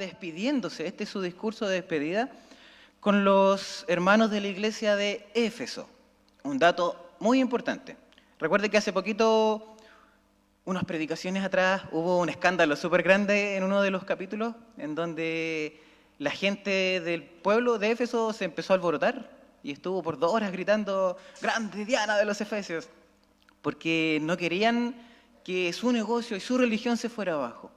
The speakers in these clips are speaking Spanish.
despidiéndose, este es su discurso de despedida, con los hermanos de la iglesia de Éfeso. Un dato muy importante. Recuerde que hace poquito, unas predicaciones atrás, hubo un escándalo súper grande en uno de los capítulos, en donde la gente del pueblo de Éfeso se empezó a alborotar y estuvo por 2 horas gritando, ¡grande Diana de los Efesios!, porque no querían que su negocio y su religión se fuera abajo.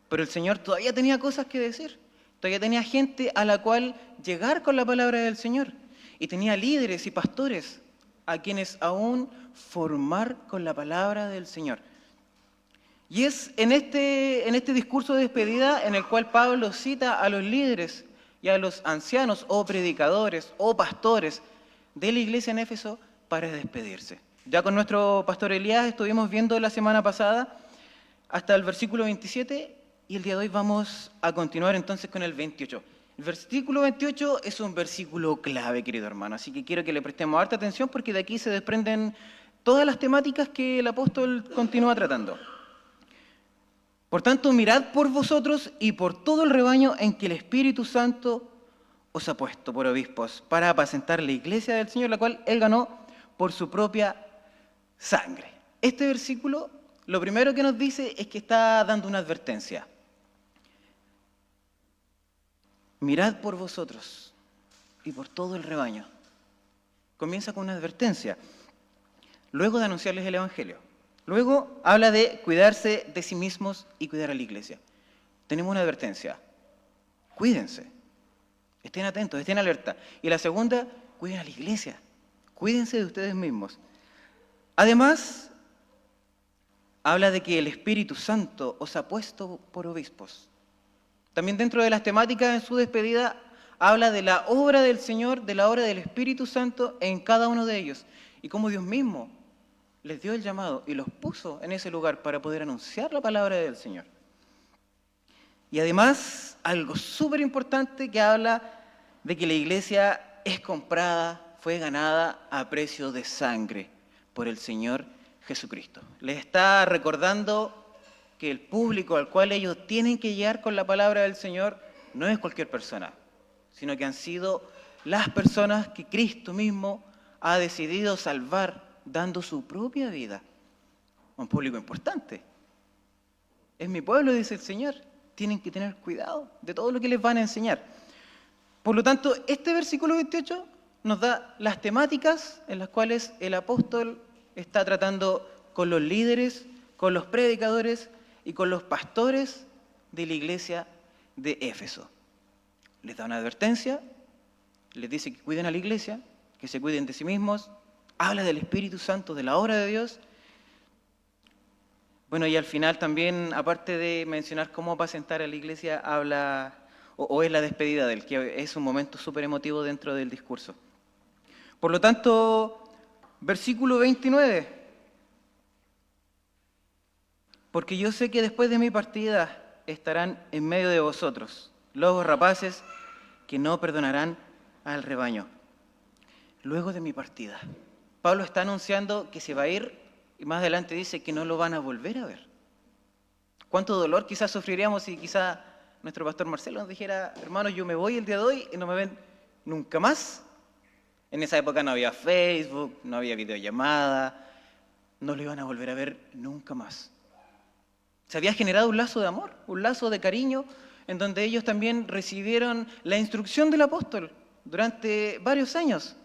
Pero el Señor todavía tenía cosas que decir, todavía tenía gente a la cual llegar con la palabra del Señor, y tenía líderes y pastores a quienes aún formar con la palabra del Señor. Y es en este discurso de despedida en el cual Pablo cita a los líderes y a los ancianos o predicadores o pastores de la iglesia en Éfeso para despedirse. Ya con nuestro pastor Elías estuvimos viendo la semana pasada hasta el versículo 27 y el día de hoy vamos a continuar entonces con el 28. El versículo 28 es un versículo clave, querido hermano, así que quiero que le prestemos harta atención porque de aquí se desprenden todas las temáticas que el apóstol continúa tratando. Por tanto, mirad por vosotros y por todo el rebaño en que el Espíritu Santo os ha puesto por obispos para apacentar la iglesia del Señor, la cual Él ganó por su propia sangre. Este versículo, lo primero que nos dice es que está dando una advertencia. Mirad por vosotros y por todo el rebaño. Comienza con una advertencia, luego de anunciarles el Evangelio. Luego habla de cuidarse de sí mismos y cuidar a la iglesia. Tenemos una advertencia. Cuídense. Estén atentos, estén alerta. Y la segunda, cuiden a la iglesia. Cuídense de ustedes mismos. Además, habla de que el Espíritu Santo os ha puesto por obispos. También dentro de las temáticas en su despedida, habla de la obra del Señor, de la obra del Espíritu Santo en cada uno de ellos. Y cómo Dios mismo les dio el llamado y los puso en ese lugar para poder anunciar la palabra del Señor. Y además, algo súper importante que habla de que la iglesia es comprada, fue ganada a precio de sangre por el Señor Jesucristo. Les está recordando que el público al cual ellos tienen que llegar con la palabra del Señor no es cualquier persona, sino que han sido las personas que Cristo mismo ha decidido salvar dando su propia vida. Un público importante. Es mi pueblo, dice el Señor. Tienen que tener cuidado de todo lo que les van a enseñar. Por lo tanto, este versículo 28 nos da las temáticas en las cuales el apóstol está tratando con los líderes, con los predicadores y con los pastores de la iglesia de Éfeso. Les da una advertencia, les dice que cuiden a la iglesia, que se cuiden de sí mismos, habla del Espíritu Santo, de la obra de Dios. Bueno, y al final también, aparte de mencionar cómo apacentar a la iglesia, habla, o es la despedida de él, que es un momento súper emotivo dentro del discurso. Por lo tanto, versículo 29. Porque yo sé que después de mi partida estarán en medio de vosotros lobos rapaces que no perdonarán al rebaño. Luego de mi partida. Pablo está anunciando que se va a ir y más adelante dice que no lo van a volver a ver. ¿Cuánto dolor quizás sufriríamos si quizás nuestro pastor Marcelo nos dijera, hermanos, yo me voy el día de hoy y no me ven nunca más? En esa época no había Facebook, no había videollamada, no lo iban a volver a ver nunca más. Se había generado un lazo de amor, un lazo de cariño, en donde ellos también recibieron la instrucción del apóstol durante varios años.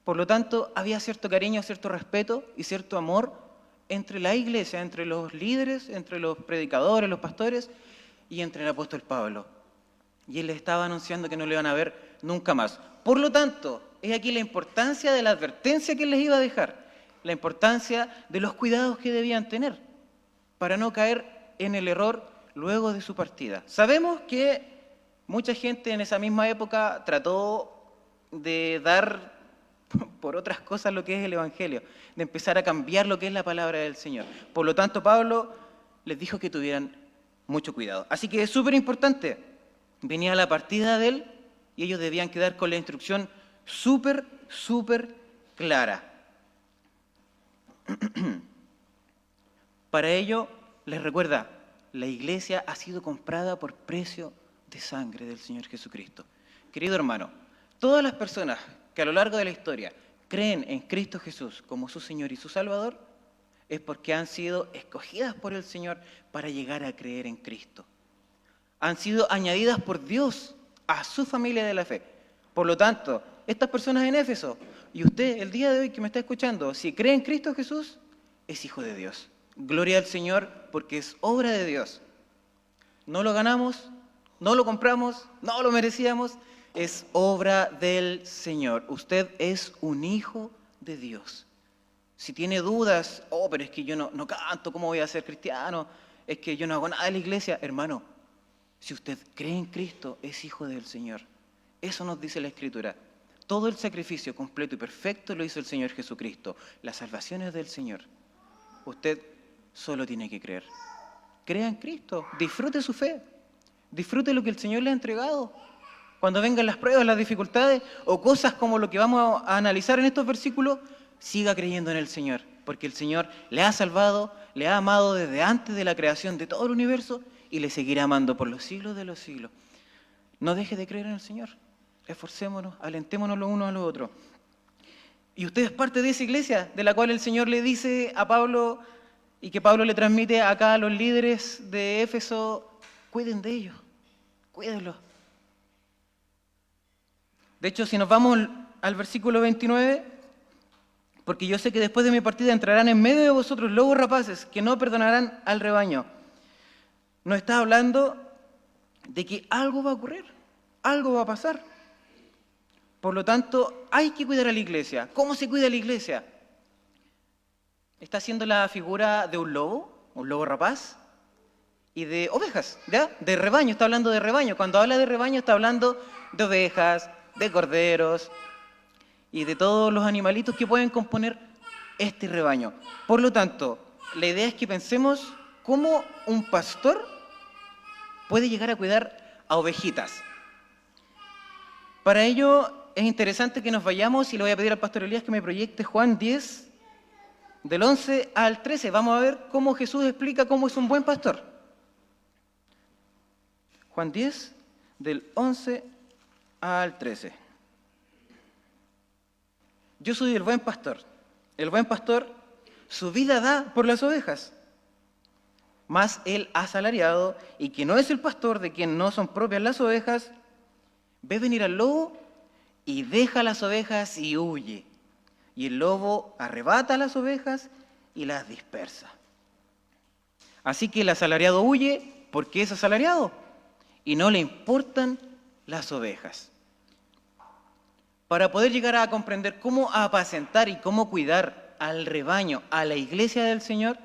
Por lo tanto, había cierto cariño, cierto respeto y cierto amor entre la iglesia, entre los líderes, entre los predicadores, los pastores y entre el apóstol Pablo. Y él les estaba anunciando que no le iban a ver nunca más. Por lo tanto, es aquí la importancia de la advertencia que él les iba a dejar, la importancia de los cuidados que debían tener para no caer en el error luego de su partida. Sabemos que mucha gente en esa misma época trató de dar por otras cosas lo que es el Evangelio, de empezar a cambiar lo que es la palabra del Señor. Por lo tanto, Pablo les dijo que tuvieran mucho cuidado. Así que es súper importante. Venía la partida de él y ellos debían quedar con la instrucción súper clara. Para ello, les recuerda, la iglesia ha sido comprada por precio de sangre del Señor Jesucristo. Querido hermano, todas las personas que a lo largo de la historia creen en Cristo Jesús como su Señor y su Salvador, es porque han sido escogidas por el Señor para llegar a creer en Cristo. Han sido añadidas por Dios a su familia de la fe. Por lo tanto, estas personas en Éfeso, y usted el día de hoy que me está escuchando, si cree en Cristo Jesús, es hijo de Dios. Gloria al Señor porque es obra de Dios. No lo ganamos, no lo compramos, no lo merecíamos, es obra del Señor. Usted es un hijo de Dios. Si tiene dudas, pero es que yo no canto, ¿cómo voy a ser cristiano? Es que yo no hago nada en la iglesia. Hermano, si usted cree en Cristo, es hijo del Señor. Eso nos dice la Escritura. Todo el sacrificio completo y perfecto lo hizo el Señor Jesucristo. La salvación es del Señor. Usted solo tiene que creer. Crea en Cristo, disfrute su fe, disfrute lo que el Señor le ha entregado. Cuando vengan las pruebas, las dificultades o cosas como lo que vamos a analizar en estos versículos, siga creyendo en el Señor, porque el Señor le ha salvado, le ha amado desde antes de la creación de todo el universo y le seguirá amando por los siglos de los siglos. No deje de creer en el Señor, esforcémonos, alentémonos los unos a los otros. Y usted es parte de esa iglesia de la cual el Señor le dice a Pablo y que Pablo le transmite acá a los líderes de Éfeso, cuiden de ellos, cuídenlos. De hecho, si nos vamos al versículo 29, porque yo sé que después de mi partida entrarán en medio de vosotros lobos rapaces que no perdonarán al rebaño. Nos está hablando de que algo va a ocurrir, algo va a pasar. Por lo tanto, hay que cuidar a la iglesia. ¿Cómo se cuida la iglesia? Está haciendo la figura de un lobo rapaz, y de ovejas, ¿ya? De rebaño, está hablando de rebaño. Cuando habla de rebaño está hablando de ovejas, de corderos y de todos los animalitos que pueden componer este rebaño. Por lo tanto, la idea es que pensemos cómo un pastor puede llegar a cuidar a ovejitas. Para ello es interesante que nos vayamos, y le voy a pedir al pastor Elías que me proyecte Juan 10, del 11 al 13. Vamos a ver cómo Jesús explica cómo es un buen pastor. Juan 10, del 11 al 13. Yo soy el buen pastor. El buen pastor su vida da por las ovejas. Mas el asalariado, y que no es el pastor, de quien no son propias las ovejas, ve venir al lobo y deja las ovejas y huye. Y el lobo arrebata las ovejas y las dispersa. Así que el asalariado huye porque es asalariado y no le importan las ovejas. Para poder llegar a comprender cómo apacentar y cómo cuidar al rebaño, a la iglesia del Señor,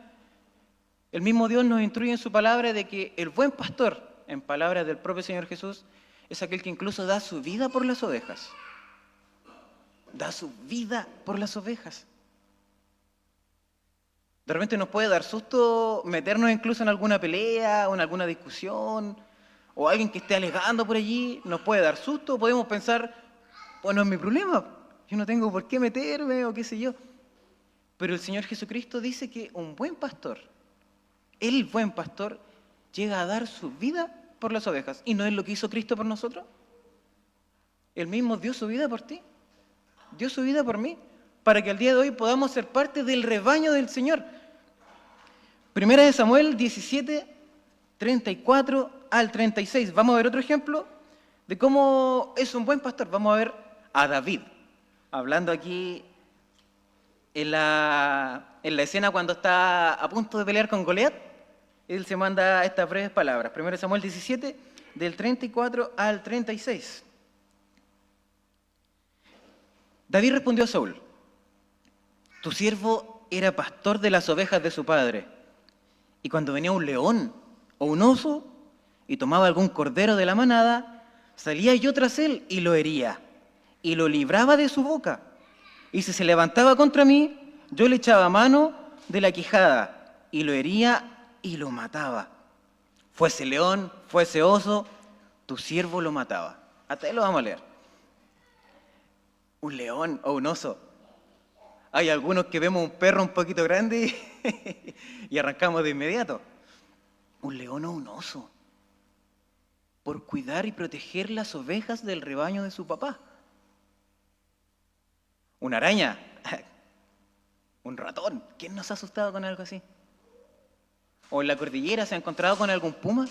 el mismo Dios nos instruye en su palabra de que el buen pastor, en palabras del propio Señor Jesús, es aquel que incluso da su vida por las ovejas. Da su vida por las ovejas. De repente nos puede dar susto meternos incluso en alguna pelea o en alguna discusión, o alguien que esté alegando por allí, nos puede dar susto, podemos pensar, pues no es mi problema, yo no tengo por qué meterme o qué sé yo. Pero el Señor Jesucristo dice que un buen pastor, el buen pastor, llega a dar su vida por las ovejas. ¿Y no es lo que hizo Cristo por nosotros? Él mismo dio su vida por ti, dio su vida por mí, para que al día de hoy podamos ser parte del rebaño del Señor. Primera de Samuel 17, 34 al 36. Vamos a ver otro ejemplo de cómo es un buen pastor. Vamos a ver a David, hablando aquí en la escena cuando está a punto de pelear con Goliat. Él se manda estas breves palabras. Primera de Samuel 17, del 34 al 36. David respondió a Saúl: tu siervo era pastor de las ovejas de su padre, y cuando venía un león o un oso y tomaba algún cordero de la manada, salía yo tras él y lo hería, y lo libraba de su boca. Y si se levantaba contra mí, yo le echaba mano de la quijada, y lo hería y lo mataba. Fuese león, fuese oso, tu siervo lo mataba. Hasta ahí lo vamos a leer. Un león o un oso. Hay algunos que vemos un perro un poquito grande y arrancamos de inmediato. Un león o un oso. por cuidar y proteger las ovejas del rebaño de su papá. Una araña, un ratón, ¿quién nos ha asustado con algo así? ¿O en la cordillera se ha encontrado con algún puma?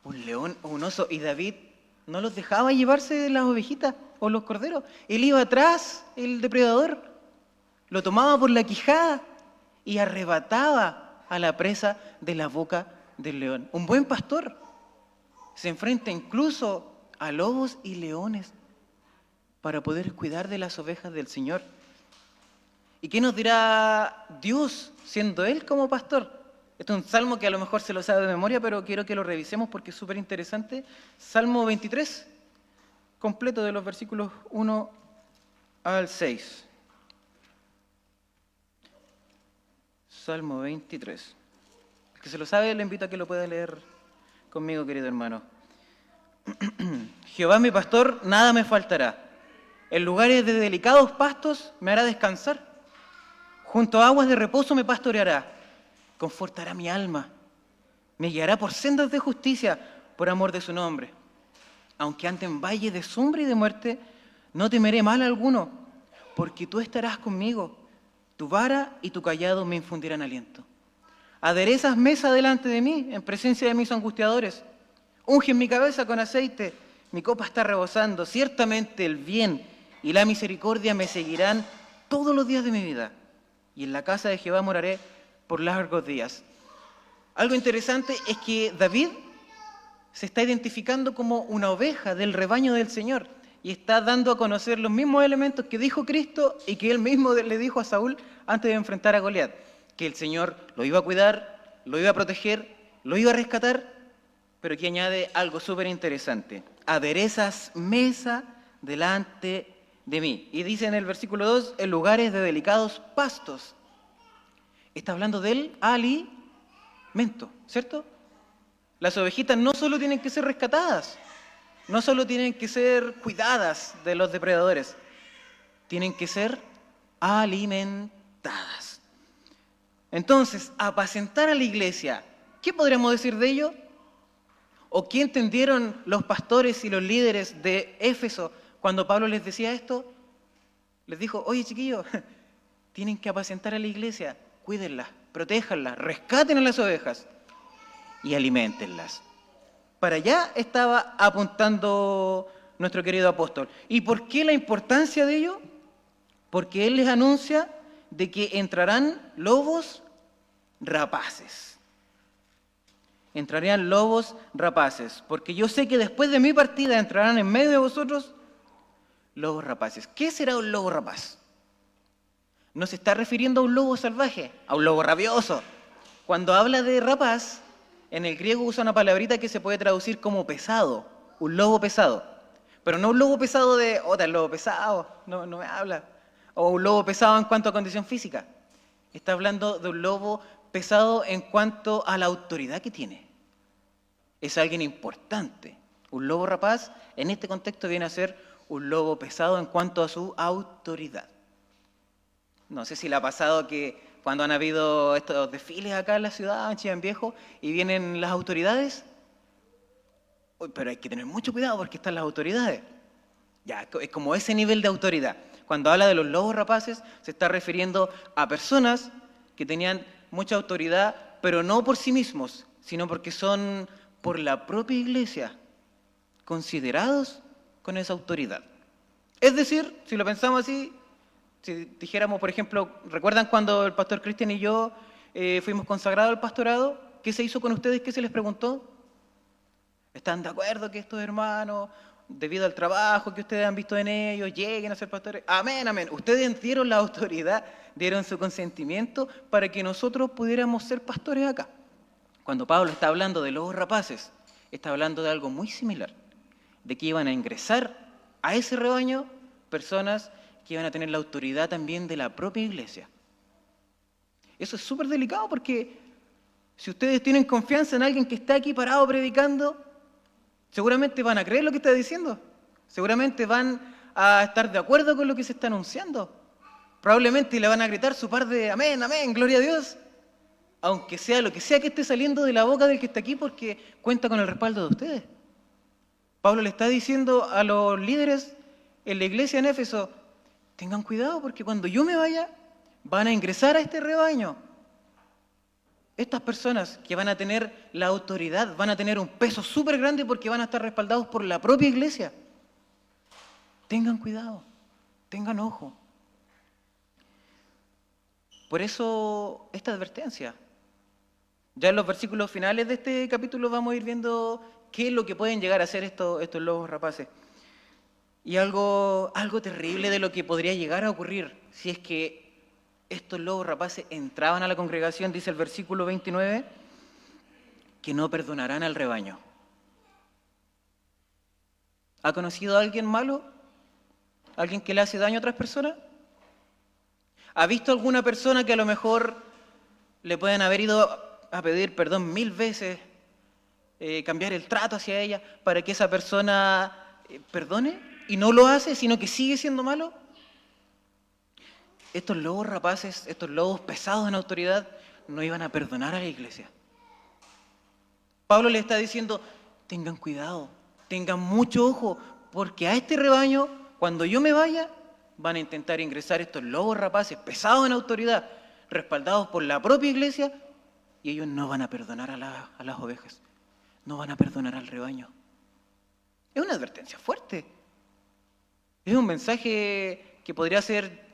Un león o un oso. Y David no los dejaba llevarse las ovejitas o los corderos. Él iba atrás, el depredador, lo tomaba por la quijada y arrebataba a la presa de la boca del león. Un buen pastor se enfrenta incluso a lobos y leones para poder cuidar de las ovejas del Señor. ¿Y qué nos dirá Dios siendo Él como pastor? Este es un salmo que a lo mejor se lo sabe de memoria, pero quiero que lo revisemos porque es súper interesante. Salmo 23, completo de los versículos 1 al 6. Salmo 23. El que se lo sabe, le invito a que lo pueda leer conmigo, querido hermano. Jehová mi pastor, nada me faltará. En lugares de delicados pastos me hará descansar. Junto a aguas de reposo me pastoreará. Confortará mi alma. Me guiará por sendas de justicia por amor de su nombre. Aunque ande en valle de sombra y de muerte, no temeré mal alguno, porque tú estarás conmigo. Tu vara y tu cayado me infundirán aliento. Aderezas mesa delante de mí, en presencia de mis angustiadores. Unges mi cabeza con aceite, mi copa está rebosando. Ciertamente el bien y la misericordia me seguirán todos los días de mi vida, y en la casa de Jehová moraré por largos días. Algo interesante es que David se está identificando como una oveja del rebaño del Señor y está dando a conocer los mismos elementos que dijo Cristo y que él mismo le dijo a Saúl antes de enfrentar a Goliat, que el Señor lo iba a cuidar, lo iba a proteger, lo iba a rescatar, pero que añade algo súper interesante: aderezas mesa delante de mí. Y dice en el versículo 2, en lugares de delicados pastos. Está hablando del alimento, ¿cierto? Las ovejitas no solo tienen que ser rescatadas, no solo tienen que ser cuidadas de los depredadores, tienen que ser alimentadas. Entonces, apacentar a la iglesia, ¿qué podríamos decir de ello? ¿O qué entendieron los pastores y los líderes de Éfeso cuando Pablo les decía esto? Les dijo: oye, chiquillos, tienen que apacentar a la iglesia, cuídenlas, protéjanlas, rescaten a las ovejas y aliméntenlas. Para allá estaba apuntando nuestro querido apóstol. ¿Y por qué la importancia de ello? Porque él les anuncia de que entrarán lobos rapaces. Entrarían lobos rapaces, porque yo sé que después de mi partida entrarán en medio de vosotros lobos rapaces. ¿Qué será un lobo rapaz? No se está refiriendo a un lobo salvaje, a un lobo rabioso. Cuando habla de rapaz, en el griego usa una palabrita que se puede traducir como pesado, un lobo pesado. Pero no un lobo pesado de, el lobo pesado, no me habla. O un lobo pesado en cuanto a condición física. Está hablando de un lobo pesado en cuanto a la autoridad que tiene. Es alguien importante. Un lobo rapaz, en este contexto, viene a ser un lobo pesado en cuanto a su autoridad. No sé si le ha pasado que cuando han habido estos desfiles acá en la ciudad, en Chillán Viejo, y vienen las autoridades, pero hay que tener mucho cuidado porque están las autoridades. Ya, es como ese nivel de autoridad. Cuando habla de los lobos rapaces, se está refiriendo a personas que tenían mucha autoridad, pero no por sí mismos, sino porque son por la propia iglesia considerados con esa autoridad. Es decir, si lo pensamos así, si dijéramos, por ejemplo, ¿recuerdan cuando el pastor Cristian y yo fuimos consagrados al pastorado? ¿Qué se hizo con ustedes? ¿Qué se les preguntó? ¿Están de acuerdo que estos hermanos, debido al trabajo que ustedes han visto en ellos, lleguen a ser pastores? Amén, amén. Ustedes dieron la autoridad, dieron su consentimiento para que nosotros pudiéramos ser pastores acá. Cuando Pablo está hablando de lobos rapaces, está hablando de algo muy similar, de que iban a ingresar a ese rebaño personas que iban a tener la autoridad también de la propia iglesia. Eso es súper delicado porque si ustedes tienen confianza en alguien que está aquí parado predicando, seguramente van a creer lo que está diciendo. Seguramente van a estar de acuerdo con lo que se está anunciando. Probablemente le van a gritar su par de amén, amén, gloria a Dios. aunque sea lo que sea que esté saliendo de la boca del que está aquí, porque cuenta con el respaldo de ustedes. Pablo le está diciendo a los líderes en la iglesia en Éfeso, tengan cuidado porque cuando yo me vaya, van a ingresar a este rebaño. Estas personas que van a tener la autoridad, van a tener un peso súper grande porque van a estar respaldados por la propia iglesia. Tengan cuidado, tengan ojo. Por eso esta advertencia. Ya en los versículos finales de este capítulo vamos a ir viendo qué es lo que pueden llegar a hacer estos lobos rapaces. Y algo terrible de lo que podría llegar a ocurrir si es que estos lobos rapaces entraban a la congregación, dice el versículo 29, que no perdonarán al rebaño. ¿Ha conocido a alguien malo? ¿Alguien que le hace daño a otras personas? ¿Ha visto alguna persona que a lo mejor le pueden haber ido a pedir perdón 1000 veces, cambiar el trato hacia ella para que esa persona perdone y no lo hace, sino que sigue siendo malo? Estos lobos rapaces, estos lobos pesados en autoridad, no iban a perdonar a la iglesia. Pablo le está diciendo, tengan cuidado, tengan mucho ojo, porque a este rebaño, cuando yo me vaya, van a intentar ingresar estos lobos rapaces pesados en autoridad, respaldados por la propia iglesia, y ellos no van a perdonar a las ovejas, no van a perdonar al rebaño. Es una advertencia fuerte. Es un mensaje que podría ser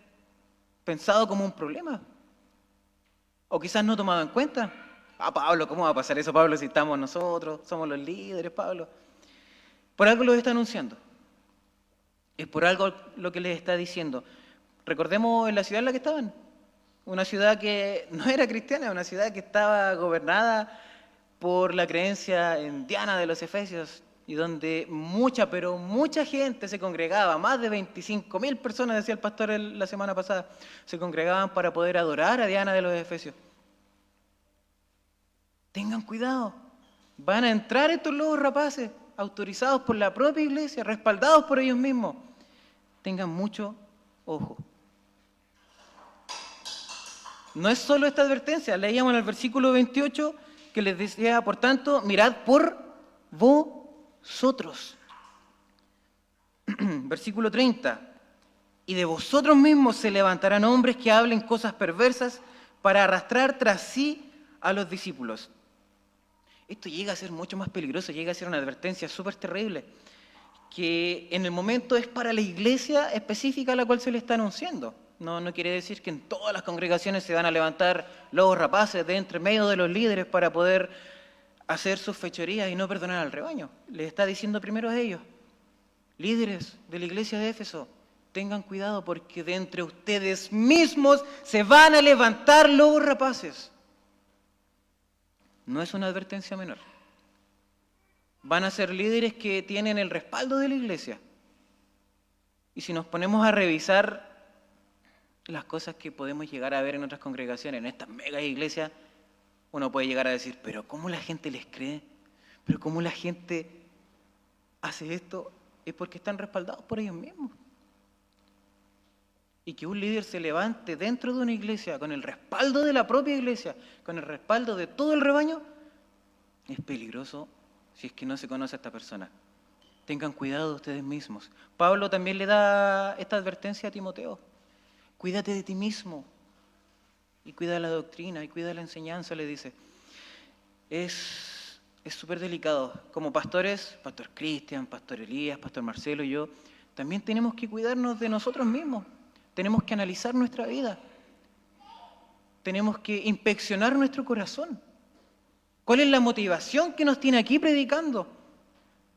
pensado como un problema. O quizás no tomado en cuenta. Pablo, ¿cómo va a pasar eso, Pablo, si estamos nosotros, somos los líderes, Pablo? Por algo lo está anunciando. Es por algo lo que les está diciendo. Recordemos en la ciudad en la que estaban. Una ciudad que no era cristiana, una ciudad que estaba gobernada por la creencia en Diana de los Efesios, y donde pero mucha gente se congregaba, más de 25.000 personas, decía el pastor la semana pasada, se congregaban para poder adorar a Diana de los Efesios. Tengan cuidado, van a entrar estos lobos rapaces, autorizados por la propia iglesia, respaldados por ellos mismos. Tengan mucho ojo. No es solo esta advertencia, leíamos en el versículo 28 que les decía, por tanto, mirad por vosotros. Versículo 30. Y de vosotros mismos se levantarán hombres que hablen cosas perversas para arrastrar tras sí a los discípulos. Esto llega a ser mucho más peligroso, llega a ser una advertencia súper terrible, que en el momento es para la iglesia específica a la cual se le está anunciando. No quiere decir que en todas las congregaciones se van a levantar lobos rapaces de entre medio de los líderes para poder hacer sus fechorías y no perdonar al rebaño. Les está diciendo primero a ellos, líderes de la iglesia de Éfeso, tengan cuidado porque de entre ustedes mismos se van a levantar lobos rapaces. No es una advertencia menor. Van a ser líderes que tienen el respaldo de la iglesia. Y si nos ponemos a revisar las cosas que podemos llegar a ver en otras congregaciones, en estas mega iglesias, uno puede llegar a decir, pero ¿cómo la gente les cree? ¿Pero cómo la gente hace esto? Es porque están respaldados por ellos mismos. Y que un líder se levante dentro de una iglesia con el respaldo de la propia iglesia, con el respaldo de todo el rebaño, es peligroso si es que no se conoce a esta persona. Tengan cuidado de ustedes mismos. Pablo también le da esta advertencia a Timoteo. Cuídate de ti mismo y cuida la doctrina y cuida la enseñanza, le dice. Es súper delicado. Como pastores, Pastor Cristian, Pastor Elías, Pastor Marcelo y yo, también tenemos que cuidarnos de nosotros mismos. Tenemos que analizar nuestra vida. Tenemos que inspeccionar nuestro corazón. ¿Cuál es la motivación que nos tiene aquí predicando?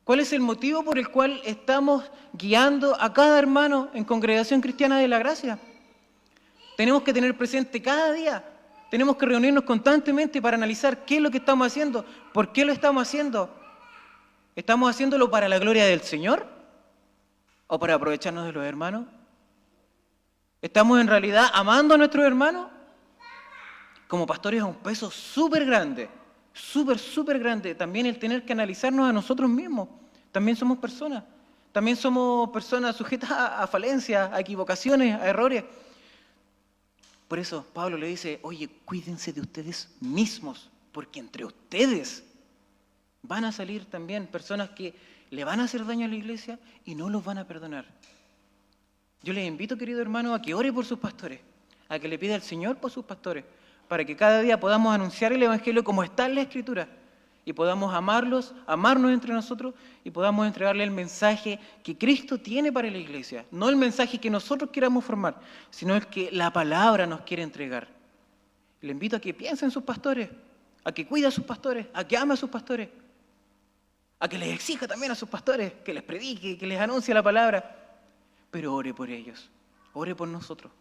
¿Cuál es el motivo por el cual estamos guiando a cada hermano en Congregación Cristiana de la Gracia? Tenemos que tener presente cada día. Tenemos que reunirnos constantemente para analizar qué es lo que estamos haciendo, por qué lo estamos haciendo. ¿Estamos haciéndolo para la gloria del Señor o para aprovecharnos de los hermanos? ¿Estamos en realidad amando a nuestros hermanos? Como pastores es un peso súper grande, súper grande. También el tener que analizarnos a nosotros mismos. También somos personas. También somos personas sujetas a falencias, a equivocaciones, a errores. Por eso Pablo le dice, oye, cuídense de ustedes mismos, porque entre ustedes van a salir también personas que le van a hacer daño a la iglesia y no los van a perdonar. Yo les invito, querido hermano, a que ore por sus pastores, a que le pida al Señor por sus pastores, para que cada día podamos anunciar el Evangelio como está en la Escritura y podamos amarlos, amarnos entre nosotros y podamos entregarle el mensaje que Cristo tiene para la iglesia. No el mensaje que nosotros queramos formar, sino el que la palabra nos quiere entregar. Le invito a que piense en sus pastores, a que cuide a sus pastores, a que ame a sus pastores, a que les exija también a sus pastores, que les predique, que les anuncie la palabra. Pero ore por ellos, ore por nosotros,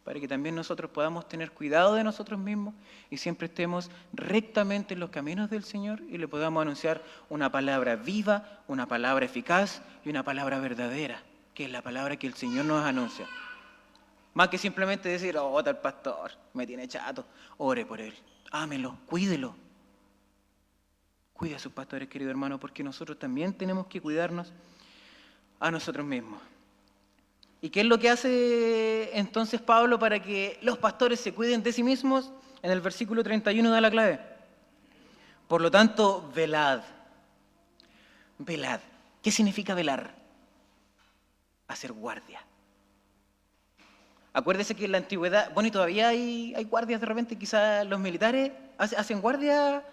para que también nosotros podamos tener cuidado de nosotros mismos y siempre estemos rectamente en los caminos del Señor y le podamos anunciar una palabra viva, una palabra eficaz y una palabra verdadera, que es la palabra que el Señor nos anuncia. Más que simplemente decir, oh, tal pastor, me tiene chato. Ore por él, ámelo, cuídelo. Cuide a sus pastores, querido hermano, porque nosotros también tenemos que cuidarnos a nosotros mismos. ¿Y qué es lo que hace entonces Pablo para que los pastores se cuiden de sí mismos? En el versículo 31 da la clave. Por lo tanto, velad. Velad. ¿Qué significa velar? Hacer guardia. Acuérdese que en la antigüedad, bueno, y todavía hay guardias de repente, quizás los militares hacen guardia.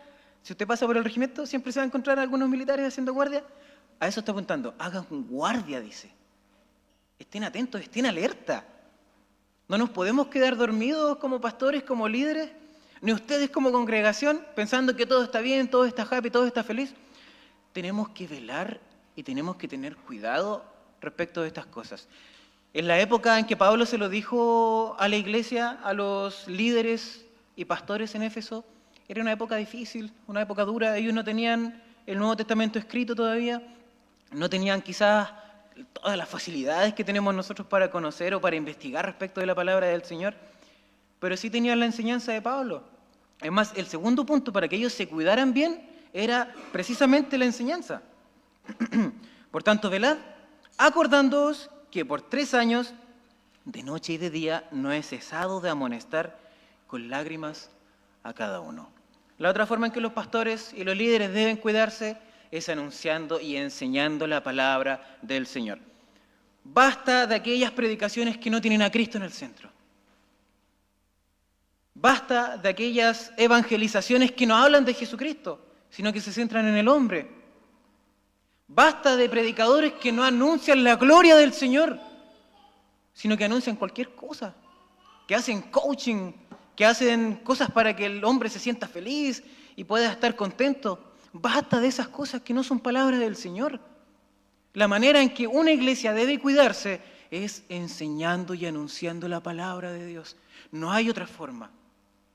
Si usted pasa por el regimiento, siempre se va a encontrar algunos militares haciendo guardia. A eso está apuntando. Hagan guardia, dice. Estén atentos, estén alerta. No nos podemos quedar dormidos como pastores, como líderes, ni ustedes como congregación, pensando que todo está bien, todo está happy, todo está feliz. Tenemos que velar y tenemos que tener cuidado respecto de estas cosas. En la época en que Pablo se lo dijo a la iglesia, a los líderes y pastores en Éfeso, era una época difícil, una época dura. Ellos no tenían el Nuevo Testamento escrito todavía, no tenían quizás todas las facilidades que tenemos nosotros para conocer o para investigar respecto de la palabra del Señor, pero sí tenían la enseñanza de Pablo. Además, el segundo punto para que ellos se cuidaran bien era precisamente la enseñanza. Por tanto, velad, acordándoos que por 3 años, de noche y de día, no he cesado de amonestar con lágrimas a cada uno. La otra forma en que los pastores y los líderes deben cuidarse es anunciando y enseñando la palabra del Señor. Basta de aquellas predicaciones que no tienen a Cristo en el centro. Basta de aquellas evangelizaciones que no hablan de Jesucristo, sino que se centran en el hombre. Basta de predicadores que no anuncian la gloria del Señor, sino que anuncian cualquier cosa, que hacen coaching, que hacen cosas para que el hombre se sienta feliz y pueda estar contento. Basta de esas cosas que no son palabras del Señor. La manera en que una iglesia debe cuidarse es enseñando y anunciando la palabra de Dios. No hay otra forma.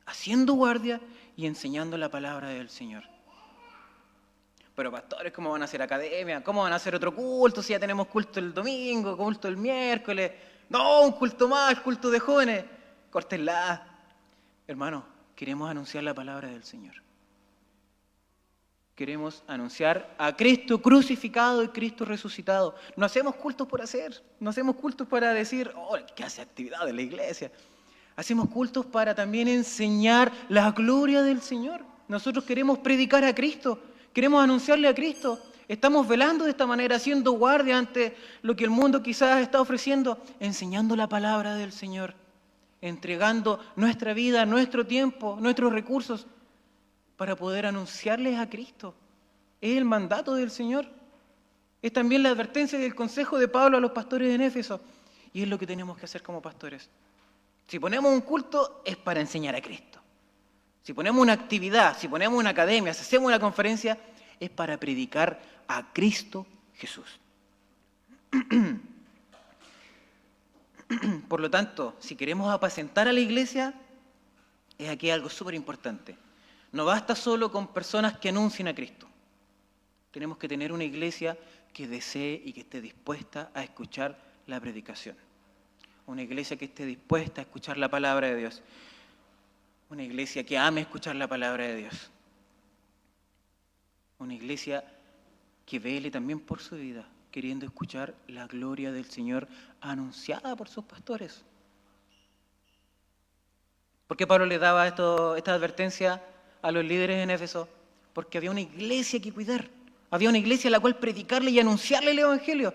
Haciendo guardia y enseñando la palabra del Señor. Pero pastores, ¿cómo van a hacer academia? ¿Cómo van a hacer otro culto si ya tenemos culto el domingo, culto el miércoles? No, un culto más, culto de jóvenes. Córtenla. Hermano, queremos anunciar la palabra del Señor. Queremos anunciar a Cristo crucificado y Cristo resucitado. No hacemos cultos por hacer, no hacemos cultos para decir, oh, ¿qué hace actividad de la iglesia? Hacemos cultos para también enseñar la gloria del Señor. Nosotros queremos predicar a Cristo, queremos anunciarle a Cristo. Estamos velando de esta manera, haciendo guardia ante lo que el mundo quizás está ofreciendo, enseñando la palabra del Señor, entregando nuestra vida, nuestro tiempo, nuestros recursos, para poder anunciarles a Cristo. Es el mandato del Señor. Es también la advertencia del consejo de Pablo a los pastores en Éfeso. Y es lo que tenemos que hacer como pastores. Si ponemos un culto, es para enseñar a Cristo. Si ponemos una actividad, si ponemos una academia, si hacemos una conferencia, es para predicar a Cristo Jesús. Por lo tanto, si queremos apacentar a la iglesia, es aquí algo súper importante. No basta solo con personas que anuncien a Cristo. Tenemos que tener una iglesia que desee y que esté dispuesta a escuchar la predicación. Una iglesia que esté dispuesta a escuchar la palabra de Dios. Una iglesia que ame escuchar la palabra de Dios. Una iglesia que vele también por su vida, queriendo escuchar la gloria del Señor anunciada por sus pastores. ¿Por qué Pablo le daba esta advertencia a los líderes en Éfeso? Porque había una iglesia que cuidar. Había una iglesia a la cual predicarle y anunciarle el Evangelio.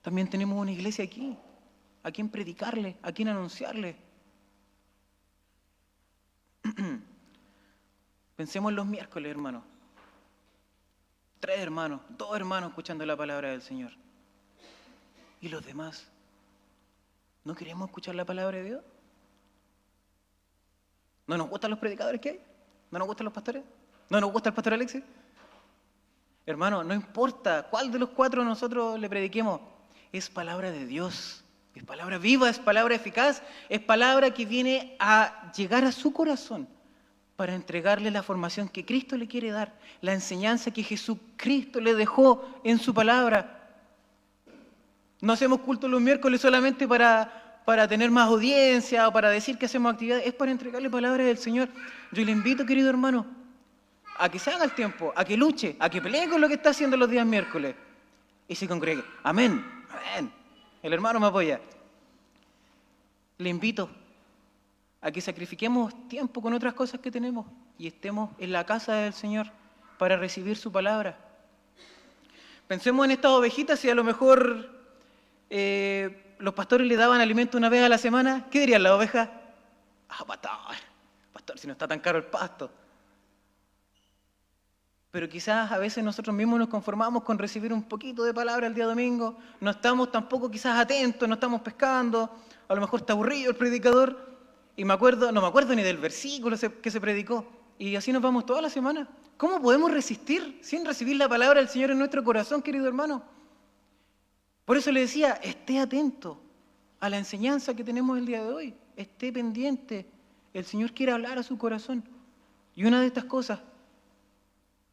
También tenemos una iglesia aquí, a quien predicarle, a quien anunciarle. Pensemos en los miércoles, hermanos. 3 hermanos, 2 hermanos escuchando la palabra del Señor. ¿Y los demás? ¿No queremos escuchar la palabra de Dios? ¿No nos gustan los predicadores que hay? ¿No nos gustan los pastores? ¿No nos gusta el pastor Alexis? Hermano, no importa cuál de los 4 nosotros le prediquemos, es palabra de Dios, es palabra viva, es palabra eficaz, es palabra que viene a llegar a su corazón para entregarle la formación que Cristo le quiere dar, la enseñanza que Jesucristo le dejó en su palabra. No hacemos culto los miércoles solamente para tener más audiencia o para decir que hacemos actividades, es para entregarle palabra del Señor. Yo le invito, querido hermano, a que se haga el tiempo, a que luche, a que pelee con lo que está haciendo los días miércoles y se congregue. Amén, amén. El hermano me apoya. Le invito a que sacrifiquemos tiempo con otras cosas que tenemos y estemos en la casa del Señor para recibir su palabra. Pensemos en estas ovejitas y a lo mejor los pastores le daban alimento una vez a la semana. ¿Qué dirían las ovejas? Pastor, si no está tan caro el pasto. Pero quizás a veces nosotros mismos nos conformamos con recibir un poquito de palabra el día domingo, no estamos tampoco quizás atentos, no estamos pescando, a lo mejor está aburrido el predicador, y no me acuerdo ni del versículo que se predicó, y así nos vamos toda la semana. ¿Cómo podemos resistir sin recibir la palabra del Señor en nuestro corazón, querido hermano? Por eso le decía, esté atento a la enseñanza que tenemos el día de hoy, esté pendiente, el Señor quiere hablar a su corazón. Y una de estas cosas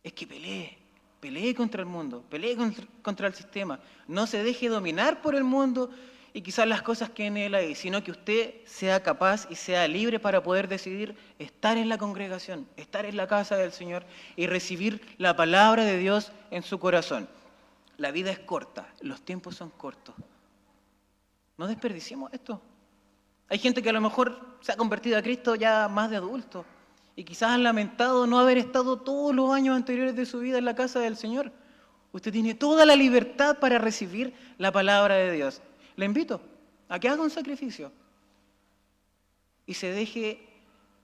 es que pelee contra el mundo, pelee contra el sistema, no se deje dominar por el mundo y quizás las cosas queden en él ahí, sino que usted sea capaz y sea libre para poder decidir estar en la congregación, estar en la casa del Señor y recibir la palabra de Dios en su corazón. La vida es corta, los tiempos son cortos. No desperdiciemos esto. Hay gente que a lo mejor se ha convertido a Cristo ya más de adulto y quizás han lamentado no haber estado todos los años anteriores de su vida en la casa del Señor. Usted tiene toda la libertad para recibir la palabra de Dios. Le invito a que haga un sacrificio y se deje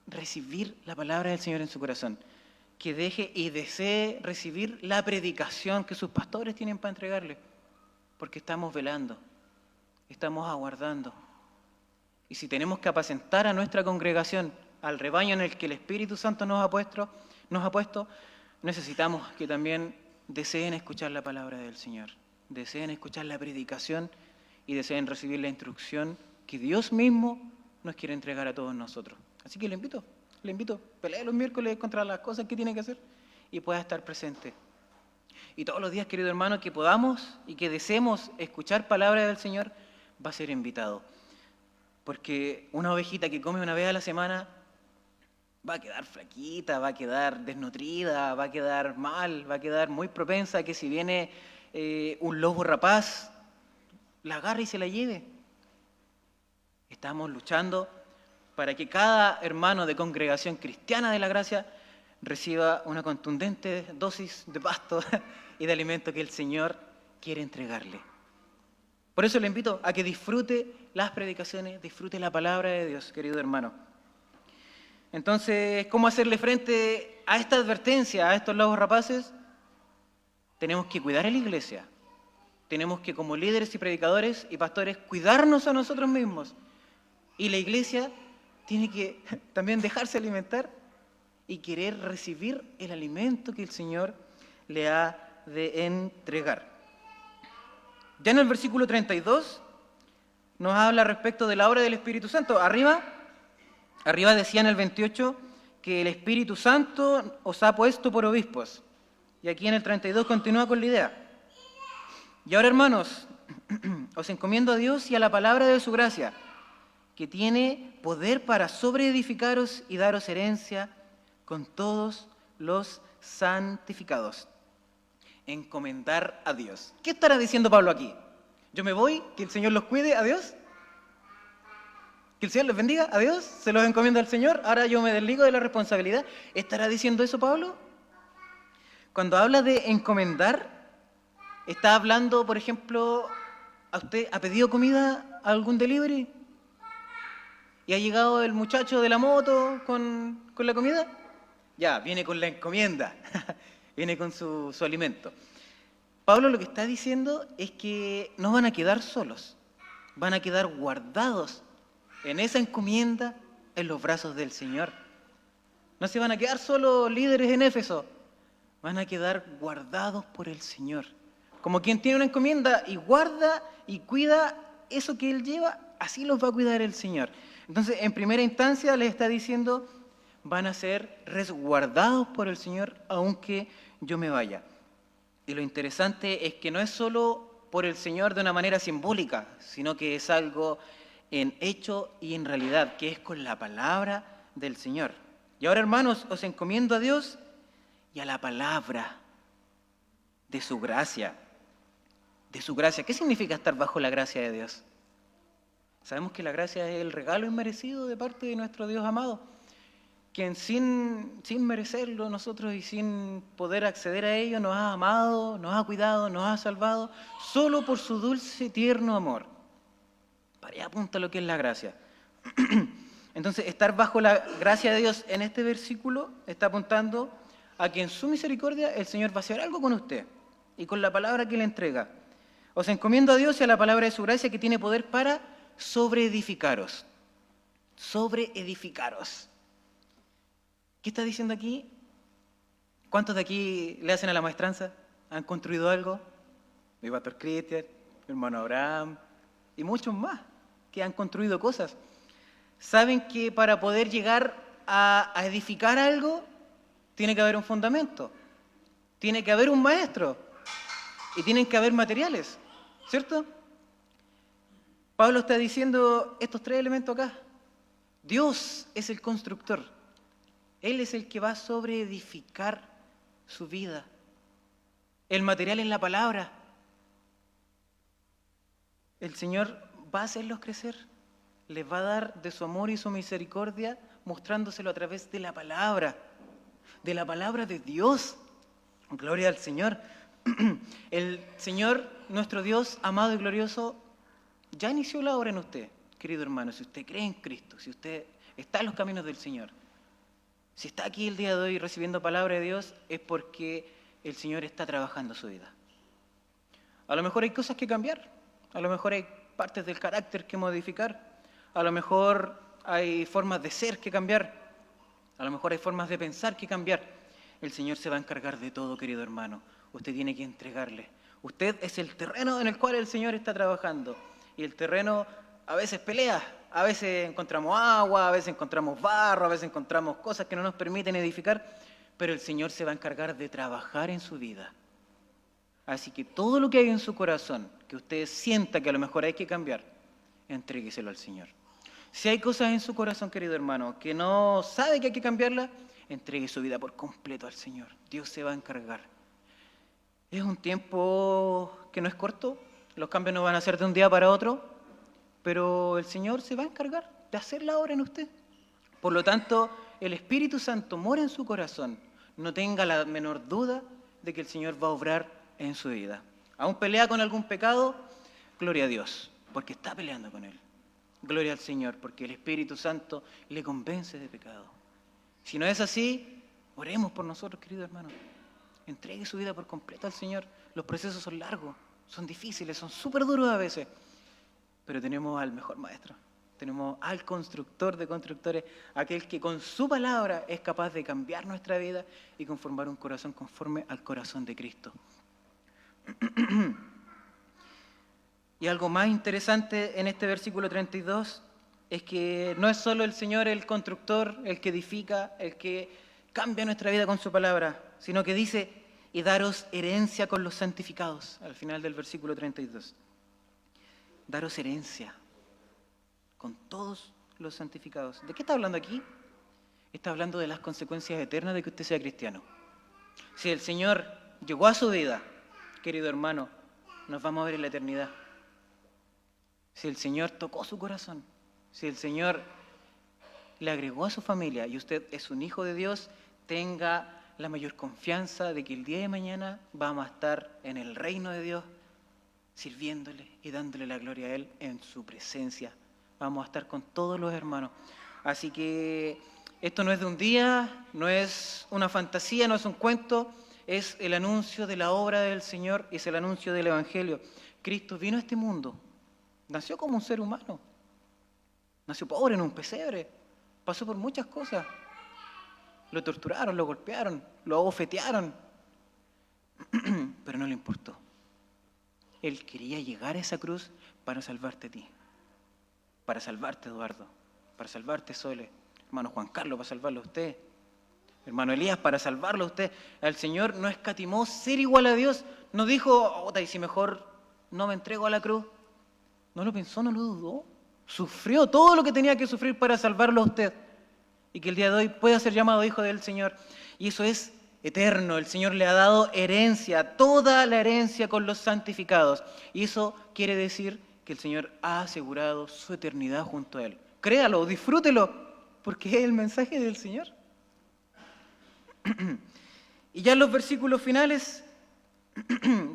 recibir la palabra del Señor en su corazón. Que deje y desee recibir la predicación que sus pastores tienen para entregarle. Porque estamos velando, estamos aguardando. Y si tenemos que apacentar a nuestra congregación, al rebaño en el que el Espíritu Santo nos ha puesto, necesitamos que también deseen escuchar la palabra del Señor, deseen escuchar la predicación y deseen recibir la instrucción que Dios mismo nos quiere entregar a todos nosotros. Así que le invito, pelee los miércoles contra las cosas que tiene que hacer y pueda estar presente. Y todos los días, querido hermano, que podamos y que deseemos escuchar palabra del Señor, va a ser invitado. Porque una ovejita que come una vez a la semana va a quedar flaquita, va a quedar desnutrida, va a quedar mal, va a quedar muy propensa a que si viene un lobo rapaz, la agarre y se la lleve. Estamos luchando para que cada hermano de congregación cristiana de la gracia reciba una contundente dosis de pasto y de alimento que el Señor quiere entregarle. Por eso le invito a que disfrute las predicaciones, disfrute la palabra de Dios, querido hermano. Entonces, ¿cómo hacerle frente a esta advertencia, a estos lobos rapaces? Tenemos que cuidar a la iglesia. Tenemos que, como líderes y predicadores y pastores, cuidarnos a nosotros mismos. Y la iglesia tiene que también dejarse alimentar y querer recibir el alimento que el Señor le ha de entregar. Ya en el versículo 32 nos habla respecto de la obra del Espíritu Santo. Arriba decía en el 28 que el Espíritu Santo os ha puesto por obispos. Y aquí en el 32 continúa con la idea. Y ahora, hermanos, os encomiendo a Dios y a la palabra de su gracia, que tiene poder para sobreedificaros y daros herencia con todos los santificados. Encomendar a Dios. ¿Qué estará diciendo Pablo aquí? ¿Yo me voy? ¿Que el Señor los cuide? ¿A Dios? Que el Señor les bendiga, adiós, se los encomienda al Señor, ahora yo me desligo de la responsabilidad. ¿Estará diciendo eso Pablo? Cuando habla de encomendar, ¿está hablando, por ejemplo, a usted ha pedido comida a algún delivery? ¿Y ha llegado el muchacho de la moto con la comida? Ya, viene con la encomienda, viene con su alimento. Pablo lo que está diciendo es que no van a quedar solos, van a quedar guardados en esa encomienda en los brazos del Señor. No se van a quedar solo líderes en Éfeso, van a quedar guardados por el Señor. Como quien tiene una encomienda y guarda y cuida eso que Él lleva, así los va a cuidar el Señor. Entonces, en primera instancia les está diciendo, van a ser resguardados por el Señor aunque yo me vaya. Y lo interesante es que no es solo por el Señor de una manera simbólica, sino que es algo en hecho y en realidad, que es con la palabra del Señor. Y ahora, hermanos, os encomiendo a Dios y a la palabra de su gracia. De su gracia. ¿Qué significa estar bajo la gracia de Dios? Sabemos que la gracia es el regalo inmerecido de parte de nuestro Dios amado, quien sin merecerlo nosotros y sin poder acceder a ello nos ha amado, nos ha cuidado, nos ha salvado, solo por su dulce y tierno amor. Para allá apunta lo que es la gracia. Entonces, estar bajo la gracia de Dios en este versículo está apuntando a que en su misericordia el Señor va a hacer algo con usted y con la palabra que le entrega. Os encomiendo a Dios y a la palabra de su gracia que tiene poder para sobreedificaros. Sobreedificaros. ¿Qué está diciendo aquí? ¿Cuántos de aquí le hacen a la maestranza? ¿Han construido algo? Mi pastor Cristian, mi hermano Abraham y muchos más que han construido cosas. Saben que para poder llegar a edificar algo tiene que haber un fundamento, tiene que haber un maestro y tienen que haber materiales, ¿cierto? Pablo está diciendo estos tres elementos acá. Dios es el constructor. Él es el que va a sobreedificar su vida. El material es la palabra. El Señor va a hacerlos crecer. Les va a dar de su amor y su misericordia, mostrándoselo a través de la palabra de Dios. Gloria al Señor. El Señor, nuestro Dios amado y glorioso, ya inició la obra en usted, querido hermano. Si usted cree en Cristo, si usted está en los caminos del Señor, si está aquí el día de hoy recibiendo palabra de Dios, es porque el Señor está trabajando su vida. A lo mejor hay cosas que cambiar, a lo mejor hay partes del carácter que modificar, a lo mejor hay formas de ser que cambiar, a lo mejor hay formas de pensar que cambiar. El Señor se va a encargar de todo, querido hermano. Usted tiene que entregarle. Usted es el terreno en el cual el Señor está trabajando. Y el terreno a veces pelea, a veces encontramos agua, a veces encontramos barro, a veces encontramos cosas que no nos permiten edificar, pero el Señor se va a encargar de trabajar en su vida. Así que todo lo que hay en su corazón, que usted sienta que a lo mejor hay que cambiar, entrégueselo al Señor. Si hay cosas en su corazón, querido hermano, que no sabe que hay que cambiarlas, entregue su vida por completo al Señor. Dios se va a encargar. Es un tiempo que no es corto, los cambios no van a ser de un día para otro, pero el Señor se va a encargar de hacer la obra en usted. Por lo tanto, el Espíritu Santo mora en su corazón. No tenga la menor duda de que el Señor va a obrar en su vida. ¿Aún pelea con algún pecado? Gloria a Dios, porque está peleando con él. Gloria al Señor, porque el Espíritu Santo le convence de pecado. Si no es así, oremos por nosotros, querido hermano. Entregue su vida por completo al Señor. Los procesos son largos, son difíciles, son súper duros a veces, pero tenemos al mejor maestro. Tenemos al constructor de constructores, aquel que con su palabra es capaz de cambiar nuestra vida y conformar un corazón conforme al corazón de Cristo. Y algo más interesante en este versículo 32 es que no es solo el Señor el constructor, el que edifica, el que cambia nuestra vida con su palabra, sino que dice, y daros herencia con los santificados, al final del versículo 32. Daros herencia con todos los santificados. ¿De qué está hablando aquí? Está hablando de las consecuencias eternas de que usted sea cristiano. Si el Señor llegó a su vida, querido hermano, nos vamos a ver en la eternidad. Si el Señor tocó su corazón, Si el Señor le agregó a su familia y usted es un hijo de Dios, tenga la mayor confianza de que el día de mañana vamos a estar en el reino de Dios, sirviéndole y dándole la gloria a Él en su presencia. Vamos a estar con todos los hermanos. Así que esto no es de un día, no es una fantasía, no es un cuento, es el anuncio de la obra del Señor, es el anuncio del Evangelio. Cristo vino a este mundo, nació como un ser humano, nació pobre en un pesebre, pasó por muchas cosas. Lo torturaron, lo golpearon, lo abofetearon, pero no le importó. Él quería llegar a esa cruz para salvarte a ti, para salvarte Eduardo, para salvarte Sole, hermano Juan Carlos, para salvarlo a usted, hermano Elías, para salvarlo a usted. El Señor no escatimó ser igual a Dios, no dijo, y si mejor no me entrego a la cruz. No lo pensó, no lo dudó, sufrió todo lo que tenía que sufrir para salvarlo a usted. Y que el día de hoy pueda ser llamado hijo del Señor. Y eso es eterno. El Señor le ha dado herencia, toda la herencia con los santificados. Y eso quiere decir que el Señor ha asegurado su eternidad junto a Él. Créalo, disfrútelo, porque es el mensaje del Señor. Y ya en los versículos finales,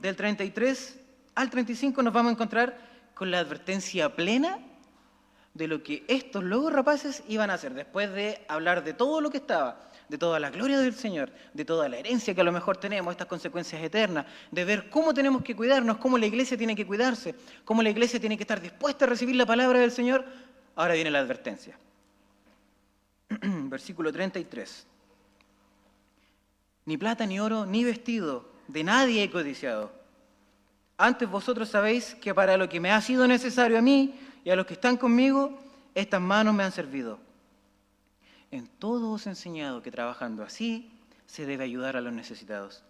del 33 al 35, nos vamos a encontrar con la advertencia plena de lo que estos lobos rapaces iban a hacer, después de hablar de todo lo que estaba, de toda la gloria del Señor, de toda la herencia que a lo mejor tenemos, estas consecuencias eternas, de ver cómo tenemos que cuidarnos, cómo la iglesia tiene que cuidarse, cómo la iglesia tiene que estar dispuesta a recibir la palabra del Señor. Ahora viene la advertencia. Versículo 33. Ni plata, ni oro, ni vestido, de nadie he codiciado. Antes vosotros sabéis que para lo que me ha sido necesario a mí y a los que están conmigo, estas manos me han servido. En todo os he enseñado que trabajando así se debe ayudar a los necesitados.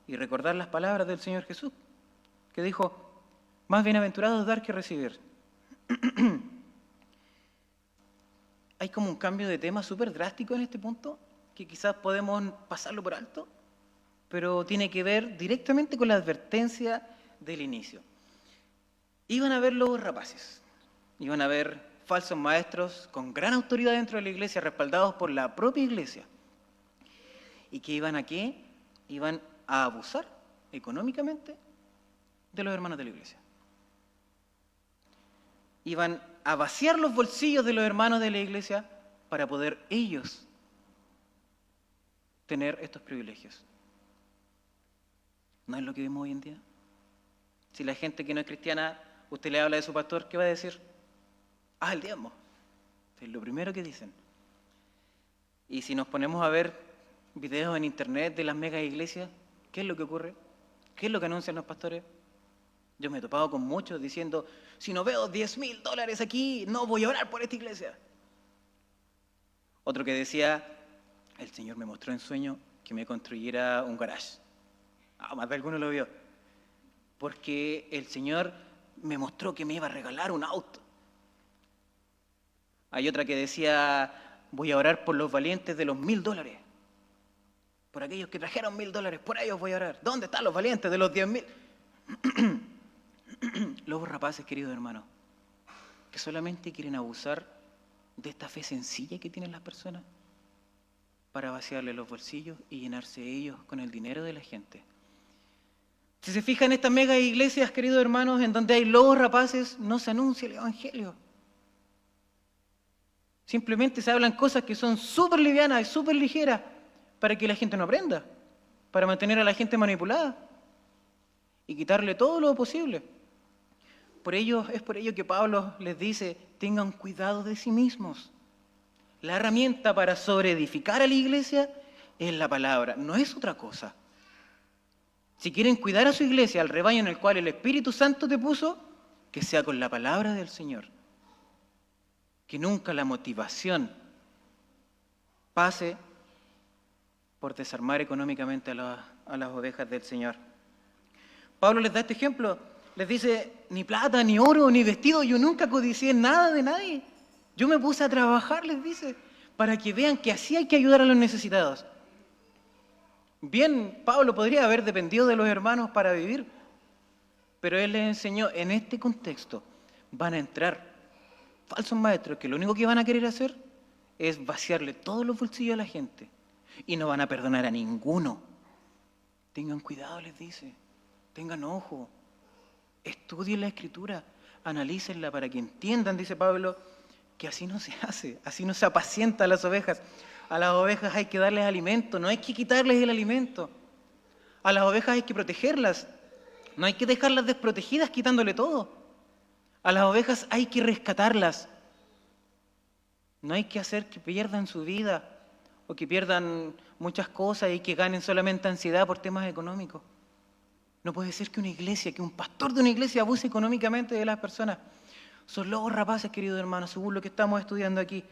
Y recordar las palabras del Señor Jesús, que dijo, más bienaventurado es dar que recibir. Hay como un cambio de tema súper drástico en este punto, que quizás podemos pasarlo por alto, pero tiene que ver directamente con la advertencia del inicio. Iban a haber lobos rapaces, iban a haber falsos maestros con gran autoridad dentro de la iglesia, respaldados por la propia iglesia. ¿Y que iban a qué? Iban a abusar económicamente de los hermanos de la iglesia. Iban a vaciar los bolsillos de los hermanos de la iglesia para poder ellos tener estos privilegios. ¿No es lo que vemos hoy en día? Si la gente que no es cristiana, usted le habla de su pastor, ¿qué va a decir? Ah, el diezmo. Es lo primero que dicen. Y si nos ponemos a ver videos en internet de las mega iglesias, ¿qué es lo que ocurre? ¿Qué es lo que anuncian los pastores? Yo me he topado con muchos diciendo, si no veo $10,000 aquí, no voy a orar por esta iglesia. Otro que decía, el Señor me mostró en sueño que me construyera un garage. Más de alguno lo vio. Porque el Señor me mostró que me iba a regalar un auto. Hay otra que decía, voy a orar por los valientes de los $1,000. Por aquellos que trajeron $1,000, por ellos voy a orar. ¿Dónde están los valientes de los 10,000? Lobos rapaces, queridos hermanos, que solamente quieren abusar de esta fe sencilla que tienen las personas para vaciarle los bolsillos y llenarse ellos con el dinero de la gente. Si se fijan en estas mega iglesias, queridos hermanos, en donde hay lobos rapaces, no se anuncia el evangelio. Simplemente se hablan cosas que son súper livianas y súper ligeras para que la gente no aprenda, para mantener a la gente manipulada y quitarle todo lo posible. Es por ello que Pablo les dice, tengan cuidado de sí mismos. La herramienta para sobreedificar a la iglesia es la palabra, no es otra cosa. Si quieren cuidar a su iglesia, al rebaño en el cual el Espíritu Santo te puso, que sea con la palabra del Señor. Que nunca la motivación pase por desarmar económicamente a las ovejas del Señor. Pablo les da este ejemplo, les dice, ni plata, ni oro, ni vestido, yo nunca codicié nada de nadie. Yo me puse a trabajar, les dice, para que vean que así hay que ayudar a los necesitados. Bien, Pablo podría haber dependido de los hermanos para vivir, pero él les enseñó, en este contexto van a entrar falsos maestros que lo único que van a querer hacer es vaciarle todos los bolsillos a la gente y no van a perdonar a ninguno. Tengan cuidado, les dice, tengan ojo, estudien la Escritura, analícenla para que entiendan, dice Pablo, que así no se hace, así no se apacienta a las ovejas. A las ovejas hay que darles alimento, no hay que quitarles el alimento. A las ovejas hay que protegerlas, no hay que dejarlas desprotegidas quitándole todo. A las ovejas hay que rescatarlas. No hay que hacer que pierdan su vida o que pierdan muchas cosas y que ganen solamente ansiedad por temas económicos. No puede ser que una iglesia, que un pastor de una iglesia abuse económicamente de las personas. Son lobos rapaces, queridos hermanos, según lo que estamos estudiando aquí.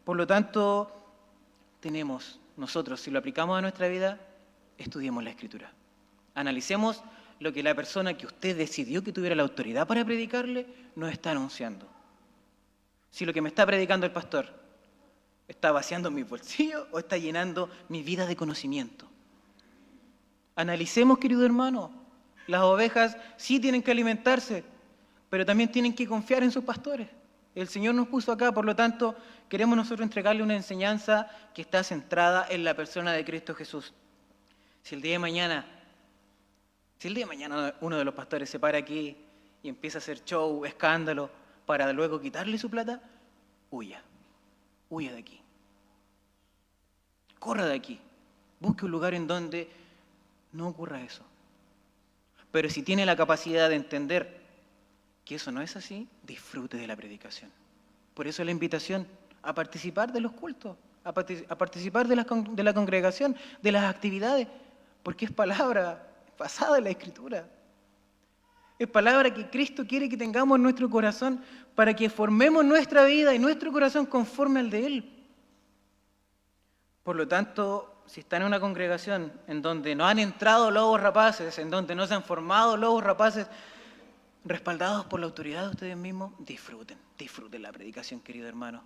Por lo tanto, tenemos nosotros, si lo aplicamos a nuestra vida, estudiemos la Escritura. Analicemos lo que la persona que usted decidió que tuviera la autoridad para predicarle nos está anunciando. Si lo que me está predicando el pastor está vaciando mis bolsillos o está llenando mi vida de conocimiento. Analicemos, querido hermano, las ovejas sí tienen que alimentarse, pero también tienen que confiar en sus pastores. El Señor nos puso acá, por lo tanto, queremos nosotros entregarle una enseñanza que está centrada en la persona de Cristo Jesús. Si el día de mañana uno de los pastores se para aquí y empieza a hacer show, escándalo, para luego quitarle su plata, huya de aquí. Corra de aquí. Busque un lugar en donde no ocurra eso. Pero si tiene la capacidad de entender que eso no es así, disfrute de la predicación. Por eso la invitación a participar de los cultos, a participar de la congregación, de las actividades, porque es palabra basada en la Escritura. Es palabra que Cristo quiere que tengamos en nuestro corazón para que formemos nuestra vida y nuestro corazón conforme al de Él. Por lo tanto, si están en una congregación en donde no han entrado lobos rapaces, en donde no se han formado lobos rapaces, respaldados por la autoridad de ustedes mismos, disfruten la predicación, querido hermano.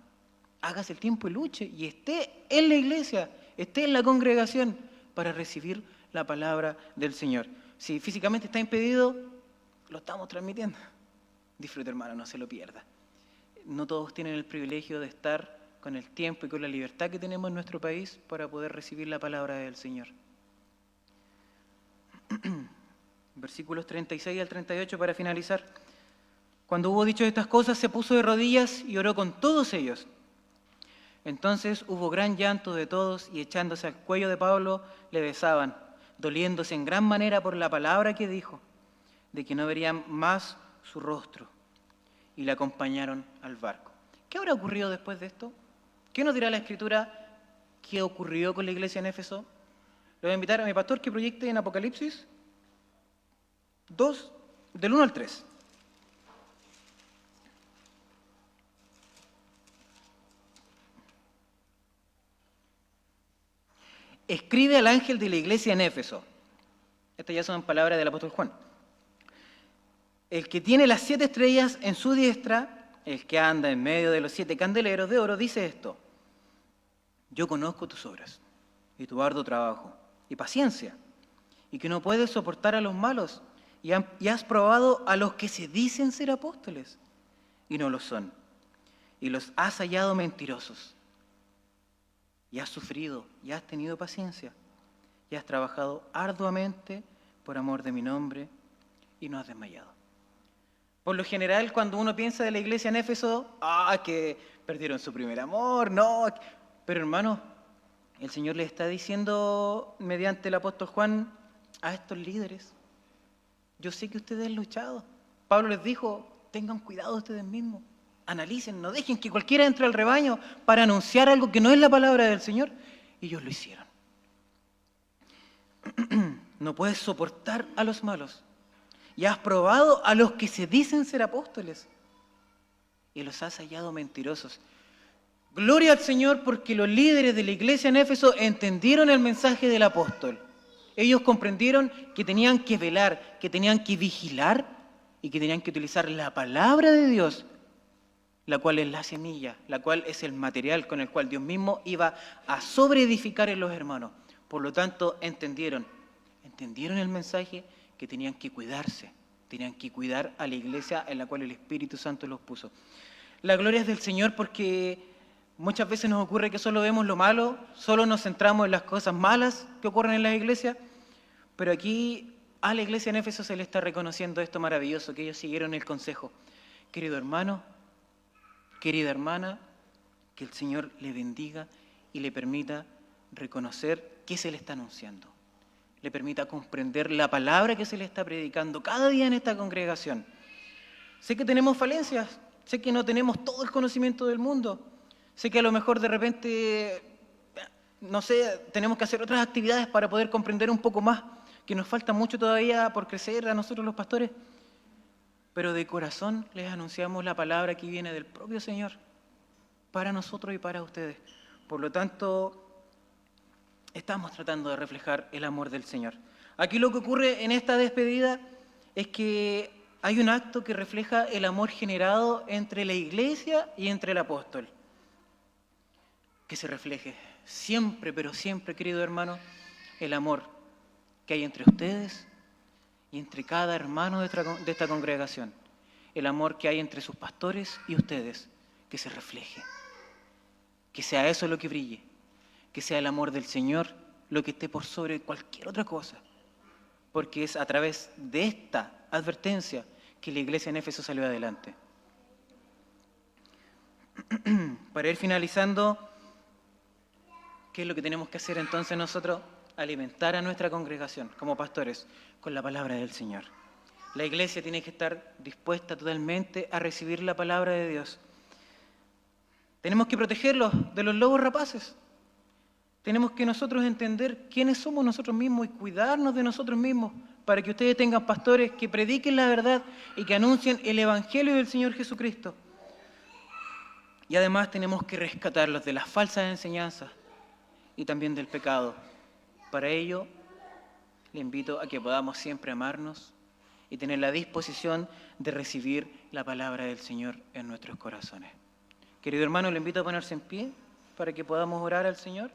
Hágase el tiempo y luche y esté en la iglesia, esté en la congregación para recibir la palabra del Señor. Si físicamente está impedido, lo estamos transmitiendo. Disfrute, hermano, no se lo pierda. No todos tienen el privilegio de estar con el tiempo y con la libertad que tenemos en nuestro país para poder recibir la palabra del Señor. Versículos 36 al 38 para finalizar. Cuando hubo dicho estas cosas, se puso de rodillas y oró con todos ellos. Entonces hubo gran llanto de todos y echándose al cuello de Pablo le besaban, doliéndose en gran manera por la palabra que dijo, de que no verían más su rostro, y le acompañaron al barco. ¿Qué habrá ocurrido después de esto? ¿Qué nos dirá la Escritura? ¿Qué ocurrió con la iglesia en Éfeso? Le voy a invitar a mi pastor que proyecte en Apocalipsis 2, del 1 al 3. Escribe al ángel de la iglesia en Éfeso. Estas ya son palabras del apóstol Juan. El que tiene las 7 estrellas en su diestra, el que anda en medio de los 7 candeleros de oro, dice esto: yo conozco tus obras y tu arduo trabajo y paciencia, y que no puedes soportar a los malos, y has probado a los que se dicen ser apóstoles y no lo son, y los has hallado mentirosos, y has sufrido y has tenido paciencia, y has trabajado arduamente por amor de mi nombre y no has desmayado. Por lo general, cuando uno piensa de la iglesia en Éfeso, que perdieron su primer amor, no. Pero hermanos, el Señor le está diciendo mediante el apóstol Juan a estos líderes: yo sé que ustedes han luchado. Pablo les dijo: tengan cuidado ustedes mismos, analicen, no dejen que cualquiera entre al rebaño para anunciar algo que no es la palabra del Señor. Y ellos lo hicieron. No puedes soportar a los malos. Y has probado a los que se dicen ser apóstoles y los has hallado mentirosos. Gloria al Señor, porque los líderes de la iglesia en Éfeso entendieron el mensaje del apóstol. Ellos comprendieron que tenían que velar, que tenían que vigilar y que tenían que utilizar la palabra de Dios, la cual es la semilla, la cual es el material con el cual Dios mismo iba a sobreedificar en los hermanos. Por lo tanto, entendieron el mensaje, que tenían que cuidarse, tenían que cuidar a la iglesia en la cual el Espíritu Santo los puso. La gloria es del Señor porque muchas veces nos ocurre que solo vemos lo malo, solo nos centramos en las cosas malas que ocurren en las iglesias, pero aquí a la iglesia en Éfeso se le está reconociendo esto maravilloso, que ellos siguieron el consejo. Querido hermano, querida hermana, que el Señor le bendiga y le permita reconocer qué se le está anunciando. Le permita comprender la palabra que se le está predicando cada día en esta congregación. Sé que tenemos falencias, sé que no tenemos todo el conocimiento del mundo, sé que a lo mejor de repente, no sé, tenemos que hacer otras actividades para poder comprender un poco más, que nos falta mucho todavía por crecer a nosotros los pastores, pero de corazón les anunciamos la palabra que viene del propio Señor, para nosotros y para ustedes. Por lo tanto, estamos tratando de reflejar el amor del Señor. Aquí lo que ocurre en esta despedida es que hay un acto que refleja el amor generado entre la iglesia y entre el apóstol. Que se refleje siempre, pero siempre, querido hermano, el amor que hay entre ustedes y entre cada hermano de esta congregación. El amor que hay entre sus pastores y ustedes, que se refleje. Que sea eso lo que brille. Que sea el amor del Señor lo que esté por sobre cualquier otra cosa. Porque es a través de esta advertencia que la iglesia en Éfeso salió adelante. Para ir finalizando, ¿qué es lo que tenemos que hacer entonces nosotros? Alimentar a nuestra congregación como pastores con la palabra del Señor. La iglesia tiene que estar dispuesta totalmente a recibir la palabra de Dios. Tenemos que protegerlos de los lobos rapaces. Tenemos que nosotros entender quiénes somos nosotros mismos y cuidarnos de nosotros mismos para que ustedes tengan pastores que prediquen la verdad y que anuncien el Evangelio del Señor Jesucristo. Y además tenemos que rescatarlos de las falsas enseñanzas y también del pecado. Para ello, le invito a que podamos siempre amarnos y tener la disposición de recibir la palabra del Señor en nuestros corazones. Querido hermano, le invito a ponerse en pie para que podamos orar al Señor.